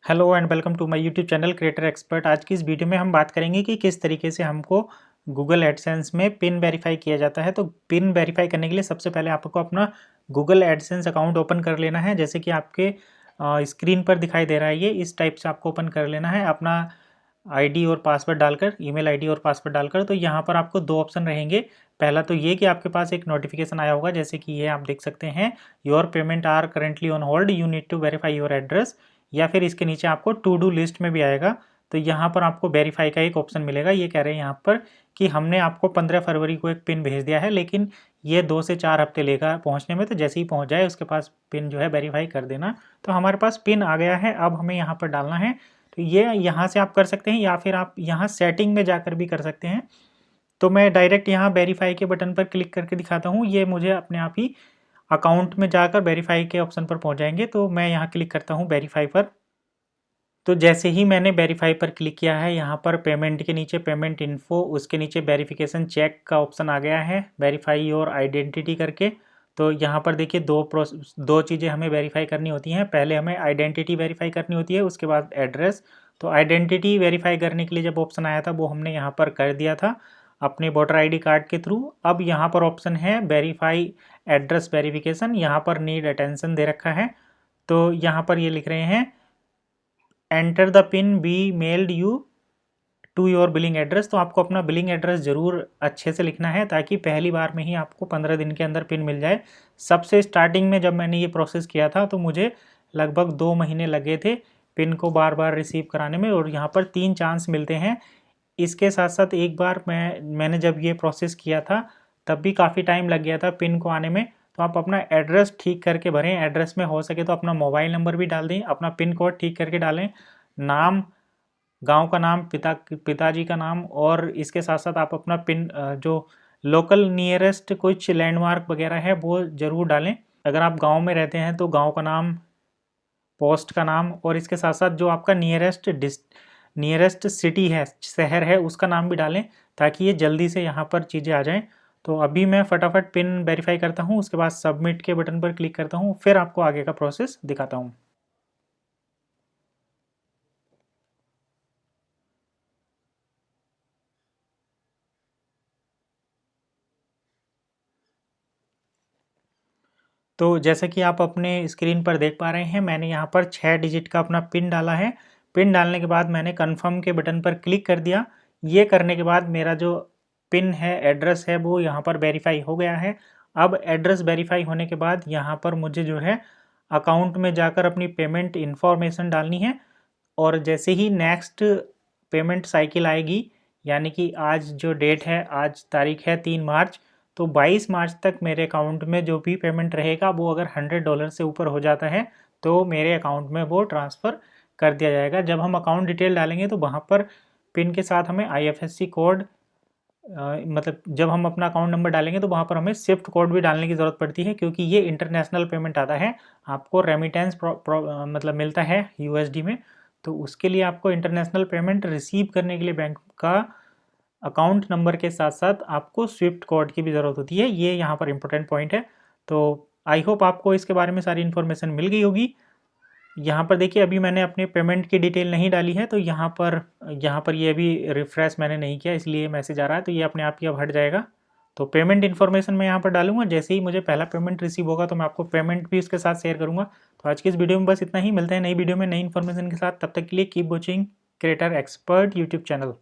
Hello and welcome to my YouTube channel creator expert. आज की इस वीडियो में हम बात करेंगे कि किस तरीके से हमको गूगल एडसेंस में पिन वेरीफाई किया जाता है। तो पिन वेरीफाई करने के लिए सबसे पहले आपको अपना गूगल एडसेंस अकाउंट ओपन कर लेना है। जैसे कि आपके स्क्रीन पर दिखाई दे रहा है, ये इस टाइप से आपको ओपन कर लेना है अपना आईडी और पासवर्ड डालकर, ईमेल आईडी और पासवर्ड डालकर। तो यहाँ पर आपको दो ऑप्शन रहेंगे। पहला तो ये कि आपके पास एक नोटिफिकेशन आया होगा, जैसे कि ये आप देख सकते हैं, your payment are currently on hold, you need to verify your address. या फिर इसके नीचे आपको टू डू लिस्ट में भी आएगा। तो यहाँ पर आपको वेरीफाई का एक ऑप्शन मिलेगा। ये कह रहे हैं यहाँ पर कि हमने आपको 15 फरवरी को एक पिन भेज दिया है, लेकिन ये 2 से 4 हफ्ते लेगा पहुँचने में। तो जैसे ही पहुँच जाए उसके पास पिन जो है वेरीफाई कर देना। तो हमारे पास पिन आ गया है, अब हमें यहाँ पर डालना है। तो ये यहाँ से आप कर सकते हैं या फिर आप यहाँ सेटिंग में जाकर भी कर सकते हैं। तो मैं डायरेक्ट यहाँ वेरीफाई के बटन पर क्लिक करके दिखाता हूँ। ये मुझे अपने आप ही अकाउंट में जाकर वेरीफाई के ऑप्शन पर पहुँच जाएंगे। तो मैं यहाँ क्लिक करता हूँ वेरीफाई पर। तो जैसे ही मैंने वेरीफाई पर क्लिक किया है, यहाँ पर पेमेंट के नीचे पेमेंट इन्फो, उसके नीचे वेरिफिकेशन चेक का ऑप्शन आ गया है, वेरीफाई और आइडेंटिटी करके। तो यहाँ पर देखिए दो चीज़ें हमें वेरीफाई करनी होती हैं। पहले हमें आइडेंटिटी वेरीफाई करनी होती है, उसके बाद एड्रेस। तो आइडेंटिटी वेरीफाई करने के लिए जब ऑप्शन आया था वो हमने यहाँ पर कर दिया था अपने वोटर ID कार्ड के थ्रू। अब यहाँ पर ऑप्शन है वेरीफाई एड्रेस वेरिफिकेशन, यहाँ पर नीड अटेंशन दे रखा है। तो यहाँ पर ये लिख रहे हैं enter the PIN we mailed you to your billing address. तो आपको अपना बिलिंग एड्रेस ज़रूर अच्छे से लिखना है, ताकि पहली बार में ही आपको 15 दिन के अंदर पिन मिल जाए। सबसे स्टार्टिंग में जब मैंने ये प्रोसेस किया था तो मुझे लगभग 2 महीने लगे थे पिन को बार बार रिसीव कराने में, और यहाँ पर 3 चांस मिलते हैं। इसके साथ साथ एक बार मैंने जब ये प्रोसेस किया था तब भी काफ़ी टाइम लग गया था पिन को आने में। तो आप अपना एड्रेस ठीक करके भरें। एड्रेस में हो सके तो अपना मोबाइल नंबर भी डाल दें, अपना पिन कोड ठीक करके डालें, नाम, गांव का नाम, पिताजी का नाम, और इसके साथ साथ आप अपना पिन जो लोकल नियरेस्ट कुछ लैंडमार्क वगैरह है वो ज़रूर डालें। अगर आप गांव में रहते हैं तो गांव का नाम, पोस्ट का नाम, और इसके साथ साथ जो आपका नियरेस्ट सिटी है, शहर है, उसका नाम भी डालें, ताकि ये जल्दी से यहाँ पर चीज़ें आ जाएं। तो अभी मैं फटाफट पिन वेरीफाई करता हूँ, उसके बाद सबमिट के बटन पर क्लिक करता हूँ, फिर आपको आगे का प्रोसेस दिखाता हूँ। तो जैसा कि आप अपने स्क्रीन पर देख पा रहे हैं, मैंने यहाँ पर 6 डिजिट का अपना पिन डाला है। पिन डालने के बाद मैंने कन्फर्म के बटन पर क्लिक कर दिया। ये करने के बाद मेरा जो पिन है, एड्रेस है, वो यहाँ पर वेरीफाई हो गया है। अब एड्रेस वेरीफाई होने के बाद यहाँ पर मुझे जो है अकाउंट में जाकर अपनी पेमेंट इन्फॉर्मेशन डालनी है। और जैसे ही नेक्स्ट पेमेंट साइकिल आएगी, यानी कि आज जो डेट है, आज तारीख है 3 मार्च, तो 22 मार्च तक मेरे अकाउंट में जो भी पेमेंट रहेगा वो अगर $100 से ऊपर हो जाता है तो मेरे अकाउंट में वो ट्रांसफ़र कर दिया जाएगा। जब हम अकाउंट डिटेल डालेंगे तो वहाँ पर पिन के साथ हमें IFSC कोड, मतलब जब हम अपना अकाउंट नंबर डालेंगे तो वहाँ पर हमें स्विफ्ट कोड भी डालने की ज़रूरत पड़ती है, क्योंकि ये इंटरनेशनल पेमेंट आता है। आपको रेमिटेंस मतलब मिलता है USD में। तो उसके लिए आपको इंटरनेशनल पेमेंट रिसीव करने के लिए बैंक का अकाउंट नंबर के साथ साथ आपको स्विफ्ट कोड की भी ज़रूरत होती है। ये यहाँ पर इम्पोर्टेंट पॉइंट है। तो आई होप आपको इसके बारे में सारी इन्फॉर्मेशन मिल गई होगी। यहाँ पर देखिए, अभी मैंने अपने पेमेंट की डिटेल नहीं डाली है, तो यहाँ पर ये अभी रिफ़्रेश मैंने नहीं किया, इसलिए मैसेज आ रहा है। तो ये अपने आप ही अब हट जाएगा। तो पेमेंट इन्फॉर्मेशन मैं यहाँ पर डालूंगा। जैसे ही मुझे पहला पेमेंट रिसीव होगा तो मैं आपको पेमेंट भी उसके साथ शेयर करूँगा। तो आज की इस वीडियो में बस इतना ही। मिलते हैं नई वीडियो में नई इन्फॉर्मेशन के साथ। तब तक के लिए keep watching creator expert YouTube channel.